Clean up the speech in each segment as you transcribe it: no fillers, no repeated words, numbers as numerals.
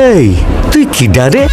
এই তুই কি ডারে?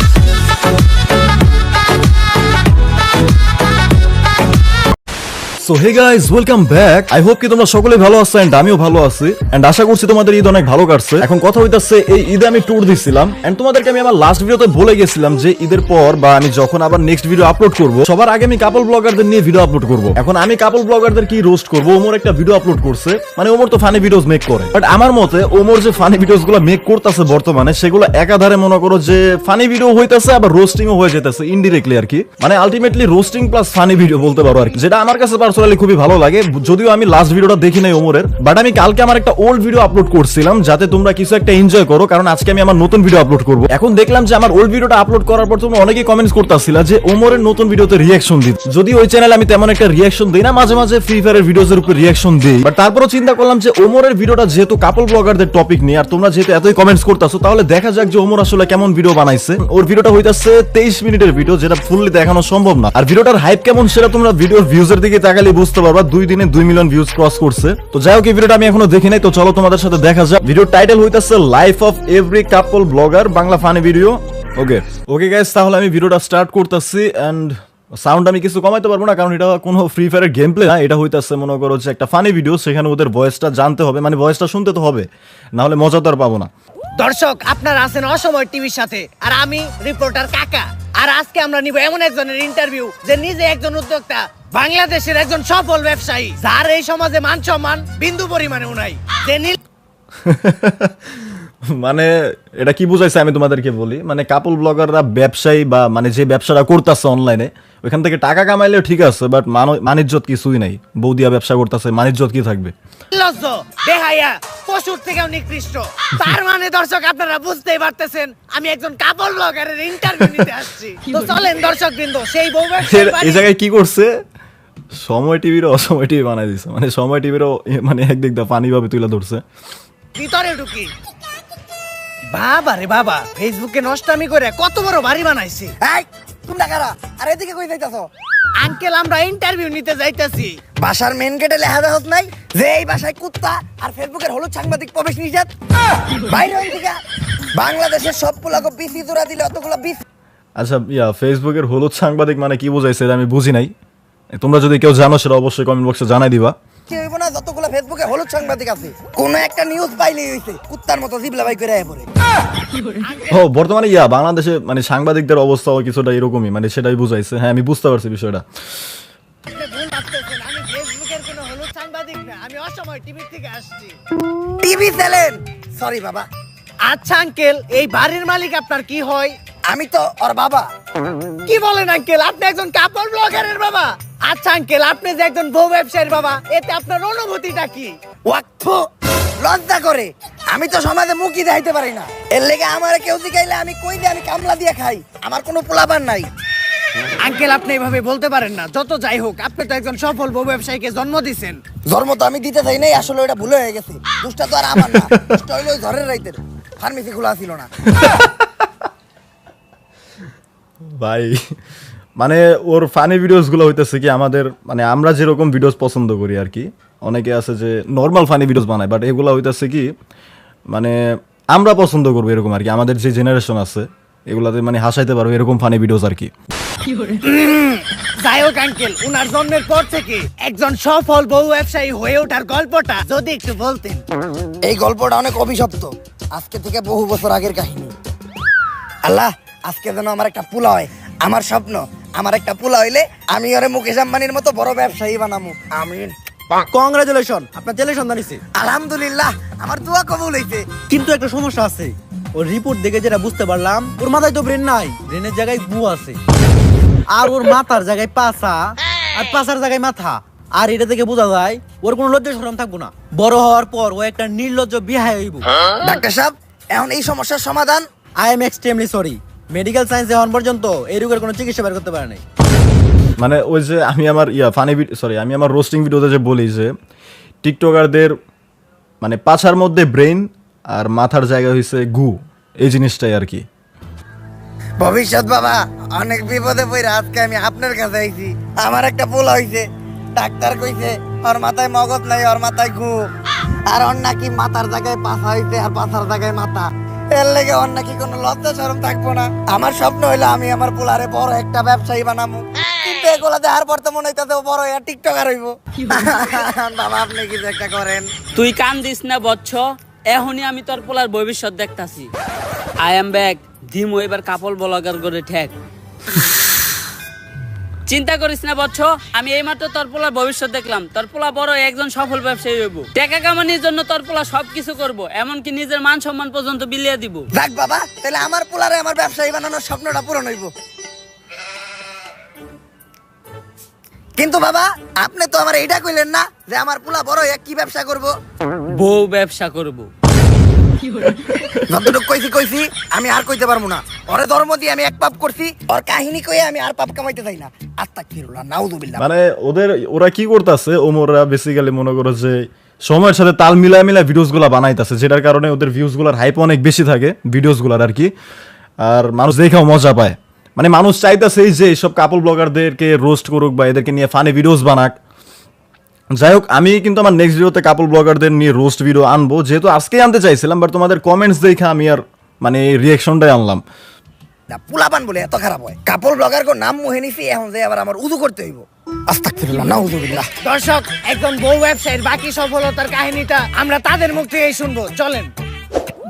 So hey guys, welcome back. I hope কি তোমরা সকলে ভালো আছো এন্ড আমিও ভালো আছি এন্ড আশা করছি তোমাদের ঈদ অনেক ভালো কাটছে। এখন কথা হইতাছে, এই ঈদে আমি ট্যুর দিছিলাম এন্ড তোমাদেরকে আমি আমার লাস্ট ভিডিওতে বলে গেছিলাম যে ঈদের পর বা আমি যখন আবার নেক্সট ভিডিও আপলোড করব, সবার আগে আমি কাপল ব্লগারদের নিয়ে ভিডিও আপলোড করব। এখন আমি কাপল ব্লগারদের কি রোস্ট করব। ওমর একটা ভিডিও আপলোড করছে, মানে ওমর তো ফানি ভিডিওস মেক করে, বাট আমার মতে ওমর যে ফানি ভিডিওস গুলো মেক করতেছে বর্তমানে, সেগুলো একাধারে মনে করো যে ফানি ভিডিও হইতাছে আবার রোস্টিংও হয়ে যেতেছে ইনডিরেক্টলি আর কি। মানে ultimately roasting plus funny video বলতে পারো আর কি, যেটা আমার কাছে পার্সোনালি খুবই ভালো লাগে। যদিও আমি লাস্ট ভিডিওটা দেখি নাই ওমরের, বাট আমি কালকে আমার একটা ওল্ড ভিডিও আপলোড করছিলাম যাতে তোমরা কিছু একটা এনজয় করো, কারণ আজকে আমি আমার নতুন ভিডিও আপলোড করব। এখন দেখলাম যে আমার ওল্ড ভিডিওটা আপলোড করার পর তোমরা অনেকেই কমেন্টস করতেছিলা যে ওমরের নতুন ভিডিওতে রিঅ্যাকশন দিই। যদি ওই চ্যানেলে আমি তেমন একটা রিঅ্যাকশন দিই না, মাঝে মাঝে ফ্রি ফায়ারের ভিডিওস এর উপর রিঅ্যাকশন দিই, বাট তারপরও চিন্তা করলাম যে ওমরের ভিডিওটা যেহেতু কাপল ব্লগারদের টপিক নিয়ে আর তোমরা যেহেতু এতই কমেন্টস করতেছো, তাহলে দেখা যাক যে ওমর আসলে কেমন ভিডিও বানাইছে। ওর ভিডিওটা হইতাছে 23 মিনিটের ভিডিও, যেটা ফুললি দেখানো সম্ভব না। আর ভিডিওটার হাইপ কেমন সেটা তোমরা ভিডিওর ভিউজের দিকে তাকালে বুঝতে পারবা। 2 দিনে 2 মিলিয়ন ভিউজ ক্রস করছে। তো যাই হোক, এই ভিডিওটা আমি এখনো দেখি নাই, তো চলো তোমাদের সাথে দেখা যাক। ভিডিওর টাইটেল হইতাছে life of every couple blogger, Bangla funny video. Okay okay guys, তাহলে আমি ভিডিওটা স্টার্ট করতেছি এন্ড সাউন্ড আমি কিছু কমাইতে পারবো না, কারণ এটা কোনো ফ্রি ফায়ারের গেম প্লে না। এটা হইতাছে মনে করো যে একটা ফানি ভিডিও, সেখানে ওদের ভয়েসটা জানতে হবে, মানে ভয়েসটা শুনতে তো হবে, না হলে মজা তো আর পাবো না। দর্শক, আপনারা আছেন অসময় টিভির সাথে, আর আমি রিপোর্টার কাকা। আর আজকে আমরা নিব এমন একজনের ইন্টারভিউ যে নিজে একজন উদ্যোক্তা, বাংলাদেশের একজন সফল ব্যবসায়ী, যার এই সমাজে মান সম্মান বিন্দু পরিমাণেও নাই। যে মানে এটা কি বুঝাইছে আমি তোমাদেরকে বলি, মানে কাপল ব্লগাররা ব্যবসায়ী বা মানে যে ব্যবসাটা করতেছে অনলাইনে, ওইখান থেকে টাকা কামাইলেও ঠিক আছে, বাট মানিজ্জত কিছুই নাই। বৌদিয়া ব্যবসা করতেছে, মানিজ্জত কি থাকবে? লজ্জ, বেহায়া, পশুর থেকেও নিকৃষ্ট। তার মানে দর্শক, আপনারা বুঝতেই পারতেছেন আমি একজন কাপল ব্লগারের ইন্টারভিউ নিতে আসছি। তো চলেন দর্শক বৃন্দ, সেই বউ এই জায়গায় কি করছে, সময় টিভিরও অসময় টিভি বানাই দিছে। মানে সময় টিভিরও মানে একদিক দা ফানি ভাবে তুলে ধরছে। ভিতরে ঢুকি। বাবা রে বাবা, ফেসবুকে নষ্টামি করে কত বড় বাড়ি বানাইছি। এই তোমরা কারা? আর এদিকে কই যাইতাছো? আঙ্কেল, আমরা ইন্টারভিউ নিতে যাইতাছি। বাসার মেন গেটে লেখা দেখত নাই যে এই বাসায় কুত্তা আর ফেসবুকের হলুদ সাংবাদিক প্রবেশ নিষেধ? বাইরে হই দিকা। বাংলাদেশের সবগুলাকে বিসি জোড়া দিলে অতগুলা বিস। আচ্ছা, ফেসবুকের হলুদ সাংবাদিক মানে কি বোঝাইছে আমি বুঝি নাই। তোমরা যদি কেউ জানো সেটা অবশ্যই কমেন্ট বক্সে জানাই দিবা। কি হইব না, যতগুলা ফেসবুকে হলুদ সাংবাদিক আছে, কোন একটা নিউজ পাইলেই হইছে কুত্তার মতো জিবলা বাই করে আয় পড়ে। ও বর্তমানে বাংলাদেশে মানে সাংবাদিকদের অবস্থাও কিছুটা এরকমই, মানে সেটাই বুঝাইছে। হ্যাঁ, আমি বুঝতে পারছি বিষয়টা। আপনি ভুল ভাবতেছেন, আমি ফেসবুকের কোনো হলুদ সাংবাদিক না, আমি অসময় টিভি থেকে আসছি। টিভি চ্যানেল, সরি বাবা। আচ্ছা আঙ্কেল, এই বাড়ির মালিক আপনার কি হয়? আমি তো ওর বাবা। কি বলেন আঙ্কেল, আপনি একজন কাপড় ব্লগারের বাবা? আচ্ছা আঙ্কেল, আপনি যে একজন বউ ব্যবসায়ীর বাবা, এতে আপনার অনুভূতিটা কি? ওয়াক্ফ, লজ্জা করে। আমি তো সমাজে মুখই দেখাইতে পারি না, এর লেগে আমার কেউ জিগাইলে আমি কই দিয়ে আমি কামলা দিয়ে খাই। আমার কোনো পোলাপান নাই। আঙ্কেল, আপনি এভাবে বলতে পারেন না। যত যাই হোক, আপনি তো একজন সফল বউ ব্যবসায়ীকে জন্ম দিয়েছেন। জন্ম তো আমি দিতে চাই নাই, আসলে ওটা ভুলে হয়ে গেছে। দুষ্টা তো আর আমার না, দুষ্টা হইলো ওই ঝড়ের রাইতের। ফার্মেসি খোলা ছিল না। ভাই মানে ওর ফানি ভিডিওস গুলো হইতেছে কি আমাদের, মানে আমরা যেরকম ভিডিওস পছন্দ করি আর কি, অনেকে আছে যে নর্মাল ফানি ভিডিওস বানায়, বাট এগুলো হইতেছে কি মানে আমরা পছন্দ করবো এরকম আর কি। আমাদের যে জেনারেশন আছে এগুলাতে মানে হাসাইতে পারবো এরকম ফানি ভিডিওস আর কি। যাই হোক আঙ্কেল, উনার জন্মের পর থেকে একজন সফল বউ ব্যবসায়ী হয়ে ওঠার গল্পটা যদি একটু বলতেন। এই গল্পটা অনেক অভিশপ্ত, আজকে থেকে বহু বছর আগের কাহিনী। আল্লাহ, আজকে যেন আমার একটা পোলা হয়। আমার স্বপ্ন, আমার একটা পোলা হইলে আমি ওরে মুকেশ আম্বানির মতো বড় ব্যবসায়ী বানামু। আমিন। কংগ্রাচুলেশন, আপনার ছেলে সন্তান হইছে। আলহামদুলিল্লাহ, আমার দোয়া কবুল হইছে। কিন্তু একটা সমস্যা আছে, ওর রিপোর্ট দেখে যেটা বুঝতে পারলাম, ওর মাথায় তো ব্রেন নাই, ব্রেনের জায়গায় গু আছে। আর ওর মাথার জায়গায় পাছা, আর পাছার জায়গায় মাথা। আর এটা থেকে বোঝা যায় ওর কোনো লজ্জা শরম থাকবো না। বড় হওয়ার পর ও একটা নির্লজ্জ বিহায় হইব। ডাক্তার সাহেব, এখন এই সমস্যার সমাধান? I am extremely sorry, medical সায়েন্সে হন পর্যন্ত এই রোগের কোনো চিকিৎসা বের করতে পারে নাই। মানে ওই যে আমি আমার আমি আমার রোস্টিং ভিডিওতে যে বলি যে টিকটকারদের মানে পাছার মধ্যে ব্রেন আর মাথার জায়গা হইছে গু, এই জিনিসটাই আর কি। ভবিষ্যৎ বাবা, অনেক বিপদে পড়ে আজকে আমি আপনার কাছে আইছি। আমার একটা পোলা হইছে, ডাক্তার কইছে ওর মাথায় মগজ নাই, ওর মাথায় গু। আর ওর নাকি মাথার জায়গায় পাছা হইছে আর পাছার জায়গায় মাথা। এর লেগে ওর নাকি কোনো লজ্জা শরম থাকবো না। আমার স্বপ্ন হইলো আমি আমার পোলারে বড় একটা ব্যবসায়ী বানাবো, কিন্তু এগুলা দেখার পর তো মনে হইতাছে ও বড় হইয়া টিকটকার হইব। বাবা আপনি কিছু একটা করেন। তুই কান দিস না বচ্চ, এখনই আমি তোর পোলার ভবিষ্যৎ দেখতাছি। আই এম ব্যাক, ধিমু এবার কাপল ব্লগার করে ঠেক। চিন্তা করিস না বচ্চ, আমি এইমাত্র তোর পোলার ভবিষ্যৎ দেখলাম। তোর পোলা বড় একজন সফল ব্যবসায়ী হইব, টাকা কামানোর জন্য তোর পোলা সবকিছু করব, এমনকি নিজের মান সম্মান পর্যন্ত বিলিয়ে দিব। দেখ বাবা, তাহলে আমার পোলারে আমার ব্যবসায়ী বানানোর স্বপ্নটা পূরণ হইব। কিন্তু বাবা আপনি তো আমার এইটা কইলেন না যে আমার পোলা বড় হইয়া কি ব্যবসা করব। বউ ব্যবসা করব। যতটুকু কইছি আমি আর কইতে পারবো না। ওরে ধর্ম দিয়ে আমি এক পাপ করছি, ওর কাহিনী কইয়া আমি আর পাপ কামাইতে চাই না। আস্তাগফিরুল্লাহ, নাউযুবিল্লাহ। মানে ওরা কি করতেছে, ওমররা বেসিক্যালি মনে করো যে সময়ের সাথে তাল মিলায় মিলায় ভিডিওস গুলা বানাইতেছে, যেটার কারণে ওদের ভিউজ গুলার হাইপ অনেক বেশি থাকে ভিডিওস গুলার আর কি। আর মানুষ দেখাও মজা পায়, মানে মানুষ চাইতেছে যে এইসব কাপল ব্লগারদেরকে রোস্ট করুক বা এদেরকে নিয়ে ফানি ভিডিওস বানাক। যাই হোক, আমি কিন্তু আমার নেক্সট ভিডিওতে কাপল ব্লগারদের নিয়ে রোস্ট ভিডিও আনবো, যেহেতু আজকেই আনতে চাইছিলাম, বাট তোমাদের কমেন্টস দেখে আমি আর মানে রিয়াকশনটাই আনলাম। পোলাপান বলে এত খারাপ হয়? কাপল ব্লগার কো নাম মুহে নিছি, এখন যে আবার আমার উযু করতে হইব। আস্তাগফিরুল্লাহ, নাউযুবিল্লাহ। দর্শক, একজন বউ ব্যবসায়ীর বাকি সফলতার কাহিনীটা আমরা তাদের মুখ থেকেই শুনবো, চলেন।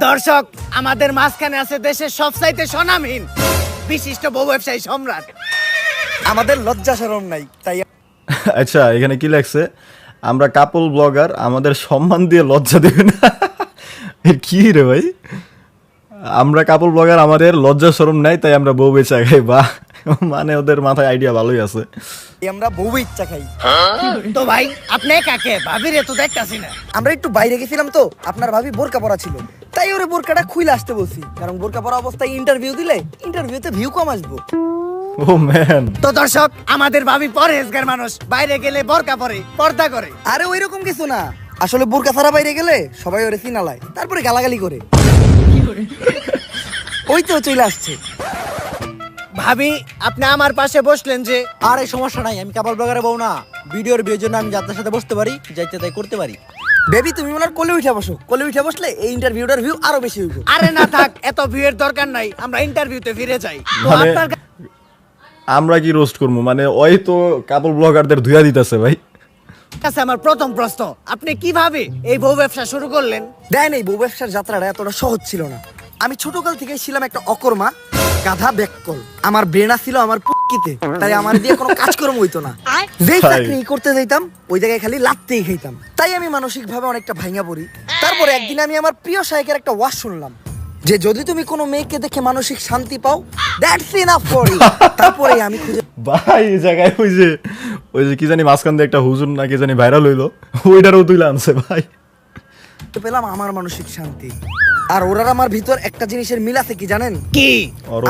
দর্শক, আমাদের মাঝখানে আছে দেশের সবচাইতে স্বনামহীন বিশিষ্ট বউ ব্যবসায়ী সম্রাট। আমাদের লজ্জা শরম নাই, তাই আচ্ছা, এখানে কি লাগছে? আমরা কাপল ব্লগার, আমাদের সম্মান দিয়ে লজ্জা দেবে না। কি রে ভাই, আমরা কাপল ব্লগার, আমাদের লজ্জা শরম নাই, তাই আমরা বউ বেচা খাই। বা মানে ওদের মাথায় আইডিয়া ভালোই আছে। আমরা বউ ইচ্ছা খাই। তো ভাই আপনি কাকে ভাবিরে তো দেখতাছি না। আমরা একটু বাইরে গেছিলাম তো, আপনার ভাবি বোরকা পরা ছিল, তাই ওরে বোরকাটা খুলে আসতে বলছি, কারণ বোরকা পরা অবস্থায় ইন্টারভিউ দিলে ইন্টারভিউতে ভিউ কম আসবো। ও ম্যান, তো দর্শক, আমাদের ভাবি পরহেজগার মানুষ, বাইরে গেলে বোরকা পরে, পর্দা করে। আরে ওইরকম কিছু না, আসলে বোরকা ছাড়া বাইরে গেলে সবাই ওরে চিনালায়, তারপরে গালাগালি করে। ওই তো চলে আসছে। ভাবি আপনি আমার পাশে বসলেন যে? আর এই সমস্যা নাই, আমি কাপল ব্লগারে বউ না, ভিডিওর বিয়ের জন্য আমি যাত্রার সাথে বসতে পারি, যাইতে তাই করতে পারি। বেবি তুমি ওনার কোলে উঠে বসো, কোলে উঠে বসলে এই ইন্টারভিউটার ভিউ আরো বেশি হইব। আরে না থাক, এত ভিউয়ের দরকার নাই, আমরা ইন্টারভিউতে ফিরে যাই। তো মানে আপনার আমরা কি রোস্ট করবো? মানে ওই তো কাপল ব্লগারদের ধুয়া দিতেছে ভাই। কাছে আমার প্রথম প্রশ্ন, আপনি কিভাবে এই বউ ব্যবসা শুরু করলেন? দেন, এই বউ ব্যবসার যাত্রাটা এতটা সহজ ছিল না। আমি ছোটকাল থেকে ছিলাম একটা অকর্মা গাধা ব্যাককল। আমার ব্রেনা ছিল আমার পুটকিতে, তাই আমার দিয়ে কোনো কাজকর্ম হইতো না। যেই চাকরি করতে যাইতাম ওই জায়গায় খালি লাত্তেই খাইতাম, তাই আমি মানসিক ভাবে অনেকটা ভাঙা পড়ি। তারপরে একদিন আমি আমার প্রিয় শায়কের একটা ওয়াজ শুনলাম যে যদি তুমি কোনো মেয়েকে দেখে মানসিক শান্তি পাও, দ্যাটস ইনাফ ফর ইউ। তারপরে আমি খুঁজে ভাই এই জায়গায় ওই যে কি জানি মাঝখান দিয়ে একটা হুজুর না কি জানি ভাইরাল হইলো, ওইটারও তুইলা আনছে ভাই। পেলাম আমার মানসিক শান্তি। আর ওরার আমার ভিতর একটা জিনিসের মিল আছে, কি জানেন? কি?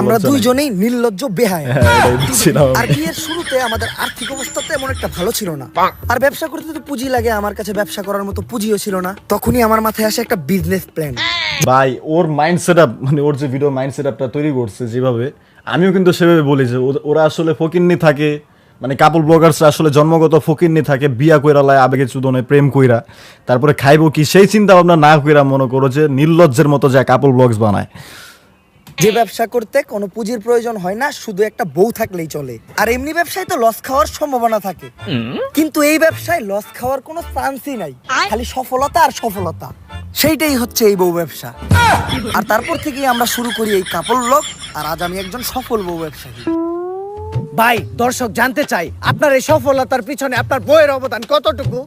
আমরা দুইজনেই নির্লজ্জ বেহায়া। এটাই বুঝছিলাম আমি। আর বিয়ের শুরুতে আমাদের আর্থিক অবস্থা তেমন একটা ভালো ছিল না, আর ব্যবসা করতে তো পুঁজি লাগে, আমার কাছে ব্যবসা করার মতো পুঁজিও ছিল না। তখনই আমার মাথায় আসে একটা বিজনেস প্ল্যান। ভাই ওর মাইন্ড সেট আপ, মানে ওর যে ভিডিও মাইন্ড সেট আপটা তৈরি করছে যেভাবে, আমিও কিন্তু সেভাবে বলি যে ওরা আসলে ফকিন্নি থাকে, মানে কাপল ব্লগার্সরা আসলে জন্মগত ফকিন্নি থাকে, বিয়া কইরা লায় আবেগে চুদনে প্রেম কইরা, তারপরে খাইবো কি সেই চিন্তা ভাবনা না কইরা মনে করো যে নির্লজ্জের মতো যায় কাপল ব্লগস বানায়। যে ব্যবসা করতে কোনো পুঁজির প্রয়োজন হয় না, শুধু একটা বউ থাকলেই চলে। আর এমনি ব্যবসায় তো লস খাওয়ার সম্ভাবনা থাকে, কিন্তু এই ব্যবসায় লস খাওয়ার কোনো চান্সই নাই, খালি সফলতা আর সফলতা। সেইটাই হচ্ছে এই বউ ব্যবসা। আর তারপর থেকেই আমরা শুরু করি এই কাপল ব্লগ, আর আজ আমি একজন সফল বউ ব্যবসায়ী। ভাই দর্শক জানতে চাই, আপনার এই সফলতার পিছনে আপনার বউয়ের অবদান কতটুকু?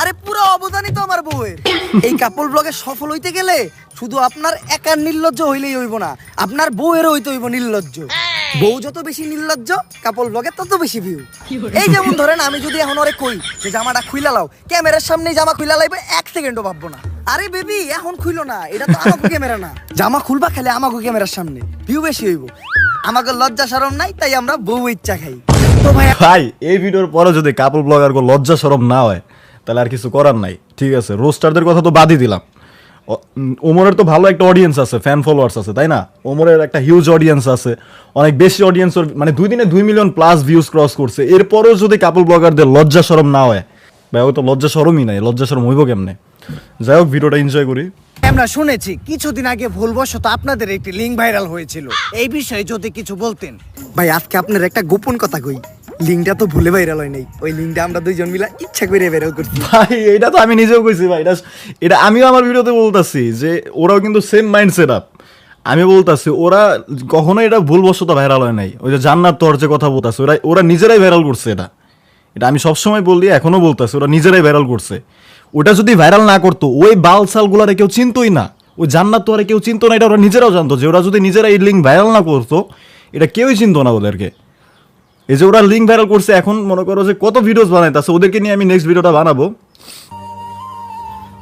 আরে পুরো অবদানই তো আমার বউয়ের। এই কাপল ব্লগে সফল হইতে গেলে শুধু আপনার একার নির্লজ্জ হইলেই হইব না, আপনার বউয়েরও হইতে হইব নির্লজ্জ। বউ যত বেশি নির্লজ্জ, কাপল ব্লগে তত বেশি ভিউ। এই যেমন ধরেন, আমি যদি এখন ওরে কই যে জামাটা খুইলা লাও, ক্যামেরার সামনে জামা খুইলা লাইবে, 1 সেকেন্ডও ভাববো না। আরে বেবি এখন খুইলো না, এটা তো আমাকে ক্যামেরা না, জামা খুলবা খেলে আমাকে ক্যামেরার সামনে, ভিউ বেশি হইব। আমাকে লজ্জা শরম নাই, তাই আমরা বউ ইচ্ছা খাই। তো ভাই ভাই এই ভিডিওর পরে যদি কাপল ব্লগার কো লজ্জা শরম না হয়, তাহলে আর কিছু করার নাই। ঠিক আছে, রোস্টারদের কথা তো বাদই দিলাম, ওমরের তো ভালো একটা অডিয়েন্স আছে, ফ্যান ফলোয়ার্স আছে, তাই না? ওমরের একটা হিউজ অডিয়েন্স আছে, অনেক বেশি অডিয়েন্স, মানে 2 দিনে 2 মিলিয়ন প্লাস ভিউজ ক্রস করছে। এরপরও যদি কাপল ব্লগারদের লজ্জা শরম না হয়, ভাই ওই তো লজ্জা শরমই নাই, লজ্জা শরম হইব কেমনে? যাই হোক ভিডিওটা এনজয় করি। আমরা শুনেছি কিছুদিন আগে ভুলবশত আপনাদের একটি লিঙ্ক ভাইরাল হয়েছিল, এই বিষয়ে যদি কিছু বলতেন। ভাই আজকে আপনার একটা গোপন কথা কই, লিঙ্কটা তো ভুলে ভাইরাল হয় নাই, ওই লিঙ্কটা আমরা দুইজন মিলা ইচ্ছা করে ভাইরাল করছি। ভাই এটা তো আমি নিজেও কইছি ভাই, এটা আমিও আমার ভিডিওতে বলতাছি যে ওরাও কিন্তু সেম মাইন্ড সেট আপ। আমি বলতাছি ওরা কখনো এটা ভুলবশত ভাইরাল হয় নাই। ওই যে জান্নাত তোর যে কথা বলতাছে, ওরা নিজেরাই ভাইরাল করছে। এটা আমি সবসময় বলি, এখনো বলতাছি, ওরা নিজেরাই ভাইরাল করছে। ওটা যদি ভাইরাল না করতো ওই বালসাল গুলারে কেউ চিনতোই না, ওই জান্নাত তোরে কেউ চিনতো না। এটা ওরা নিজেরাও জানতো যে ওরা যদি নিজেরা এই লিঙ্ক ভাইরাল না করতো এটা কেউই চিনতো না ওদেরকে। এই যে ওরা লিঙ্ক ভাইরাল করছে, এখন মনে করো যে কত ভিডিওস বানাইতেছে, ওদেরকে নিয়ে আমি নেক্সট ভিডিওটা বানাবো।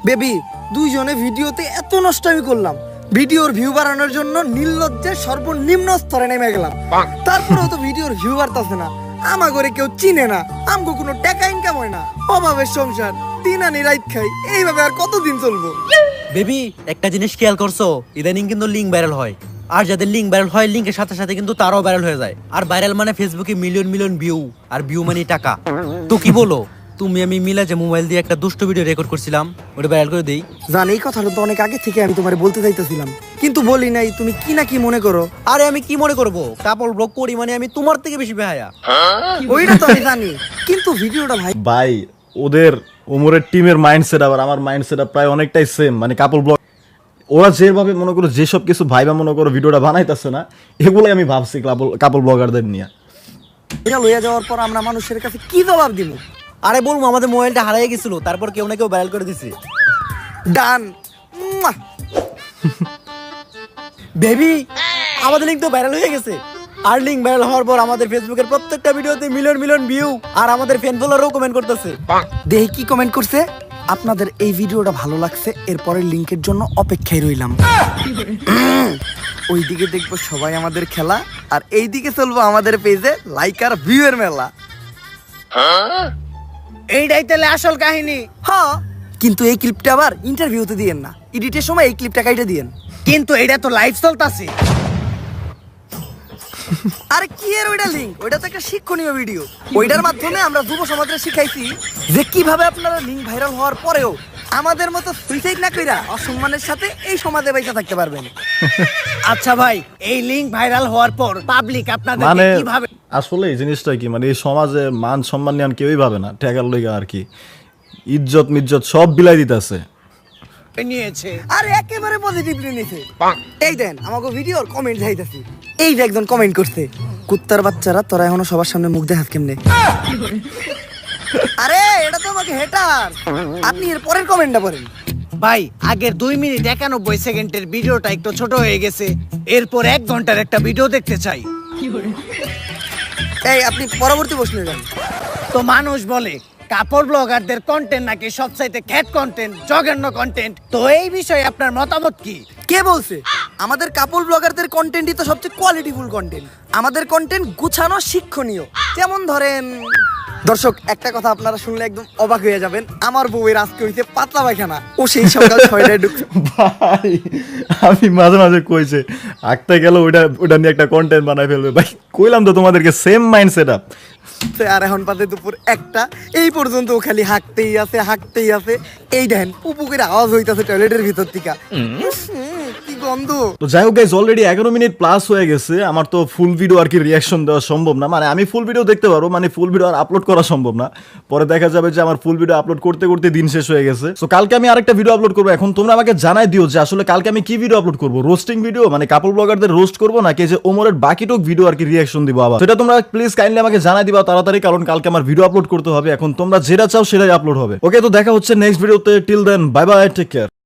বেবি দুইজনে ভিডিওতে এত নষ্ট আমি করলাম, ভিডিওর ভিউ বাড়ানোর জন্য নির্লজ্জের সর্বনিম্ন স্তরে নেমে গেলাম, তারপরেও তো ভিডিওর ভিউ বাড়তাছে না। আমা করে কেউ চিনে না, আমগো কোনো টাকা ইনকাম হয় না, অভাবের সংসার, দিন আনি রাত খাই, এইভাবে আর কতদিন চলবো? বেবি একটা জিনিস খেয়াল করছো, ইদানিং কিন্তু লিঙ্ক ভাইরাল হয়, আর যাদের লিঙ্ক ভাইরাল হয় লিঙ্কের সাথে সাথে কিন্তু তারাও ভাইরাল হয়ে যায়। আর ভাইরাল মানে ফেসবুকে মিলিয়ন মিলিয়ন ভিউ, আর ভিউ মানে টাকা। তো কি বলো তুমি আমি মিলা যে মোবাইল দিয়ে একটা দুষ্ট ভিডিও রেকর্ড করছিলাম, ওটা ভাইরাল করে দেই? জান এই কথাটা তো অনেক আগে থেকে আমি তোমারে বলতে চাইতেছিলাম, কিন্তু বলি নাই, তুমি কি না কি মনে করো। আরে আমি কি মনে করবো, কাপড় ব্লগ করি মানে আমি তোমার থেকে বেশি বেহায়া। ওইটা তো আমি জানি, কিন্তু ভিডিওটা ভাই ভাই ওদের ওমরের টিমের মাইন্ডসেট আর আমার মাইন্ডসেট প্রায় অনেকটাই সেম। মানে কাপল ব্লগ ওরা যেভাবে মনে করো যেসব কিছু ভাইবা মনে করো ভিডিওটা বানাইতেছে না, এগুলোই আমি ভাবছি কাপল ব্লগারদের নিয়ে। এটা লইয়া যাওয়ার পর আমরা মানুষের কাছে কি জবাব দিব? আরে বলবো আমাদের মোবাইলটা হারিয়ে গেছিল, তারপর কেউ না কেউ ভাইরাল করে দিছে। ডান। বেবি আমাদের লিঙ্ক তো ভাইরাল হয়ে গেছে, আর লিঙ্ক ভাইরাল হওয়ার পর আমাদের ফেসবুকের প্রত্যেকটা ভিডিওতে মিলিয়ন মিলিয়ন ভিউ, আর আমাদের ফ্যান ফলোয়ারও কমেন্ট করতেছে। দেখি কি কমেন্ট করছে। আপনাদের এই ভিডিওটা ভালো লাগছে, এরপরের লিংকের জন্য অপেক্ষায় রইলাম। ওইদিকে দেখবো সবাই আমাদের খেলা, আর এইদিকে চলবো আমাদের পেজে লাইক আর ভিউ এর মেলা। এইটাই তাহলে আসল কাহিনী। হ্যাঁ, কিন্তু এই ক্লিপটা আবার ইন্টারভিউতে দিয়েন না, এডিটের সময় এই ক্লিপটা কাইটে দিয়েন। কিন্তু এটা তো লাইভ চলতাছে। আরে কি এর ওইটা লিংক, ওইটা তো একটা শিক্ষণীয় ভিডিও। ওইটার মাধ্যমে আমরা যুব সমাজকে শিখাইছি যে কিভাবে আপনারা লিংক ভাইরাল হওয়ার পরেও আমাদের মতো সুইসাইড না কইরা অসম্মানের সাথে এই সমাজে বেঁচে থাকতে পারবেন। আচ্ছা ভাই, এই লিঙ্ক ভাইরাল হওয়ার পর পাবলিক আপনাদের মানে কিভাবে আসলে এই জিনিসটা কি, মানে এই সমাজে মান সম্মান নিয়ে কেউই ভাবে না, ঠেকার লইগা আর কি ইজ্জত মিজ্জত সব বিলাই দিতেছে। নিয়েছে? আরে একেবারে পজিটিভলি নিছে। এই দেন আমাকে ভিডিওর কমেন্ট যাইতাছি, এই যে একজন কমেন্ট করছে, কুত্তার বাচ্চারা তোরা এখনো সবার সামনে মুখ দেখাস কেমনে? আরে এটা তো আমাকে হেটার, আপনি এর পরের কমেন্টটা পড়েন। ভাই আগের 2 মিনিট 91 সেকেন্ডের ভিডিওটা একটু ছোট হয়ে গেছে, এরপর 1 ঘন্টার একটা ভিডিও দেখতে চাই। এই আপনি পরবর্তী প্রশ্নে যান। তো মানুষ বলে কাপড় ব্লগারদের কন্টেন্ট নাকি সবচাইতে খ্যাত কন্টেন্ট, জঘন্য কন্টেন্ট। তো এই বিষয়ে আপনার মতামত কি? কে বলছে? আমাদের কাপল ব্লগারদের কন্টেন্টই তো সবচেয়ে কোয়ালিটিফুল কন্টেন্ট। আমাদের কন্টেন্ট গুছানো, শিক্ষণীয়। যেমন ধরেন, দর্শক একটা কথা আপনারা শুনলে একদম অবাক হয়ে যাবেন, আমার বউয়ের আজকে হইছে পাতলা পায়খানা, ও সেই সকাল 6টায় ঢুকছে। ভাই আমি মাঝে মাঝে কইছে আঁকতে গেল ওটা নিয়ে একটা কন্টেন্ট বানাই ফেলবে। ভাই কইলাম তো তোমাদেরকে সেম মাইন্ড সেট আপ। আর এখন পাতে দুপুর 1টা, এই পর্যন্ত ও খালি হাঁকতেই আছে। এই দেখেন পুপুকের আওয়াজ হইতাছে টয়লেটের ভিতর থেকে, কি গন্ধ। তো যাই হোক গাইস, অলরেডি 11 মিনিট প্লাস হয়ে গেছে। আমার তো ফুল ভিডিও আর কি রিয়াকশন দেওয়া সম্ভব না, মানে আমি ফুল ভিডিও দেখতে পারবো, মানে ফুল ভিডিও আর আপলোড করা সম্ভব না। পরে দেখা যাবে যে আমার ফুল ভিডিও আপলোড করতে করতে দিন শেষ হয়ে গেছে। তো কালকে আমি আরেকটা ভিডিও আপলোড করবো। এখন তোমরা আমাকে জানাই দিও যে আসলে কালকে আমি কি ভিডিও আপলোড করবো, রোস্টিং ভিডিও মানে কাপল ব্লগারদের রোস্ট করবো, নাকি যে ওমরের বাকিটুক ভিডিও আর কি রিয়াকশন দিব আবার, সেটা তোমরা প্লিজ কাইন্ডলি আমাকে জানাই দিবা তাড়াতাড়ি, কারণ কালকে আমার ভিডিও আপলোড করতে হবে। এখন তোমরা যেটা চাও সেটাই আপলোড হবে। ওকে, তো দেখা হচ্ছে নেক্সট ভিডিওতে। Till then bye bye, take care.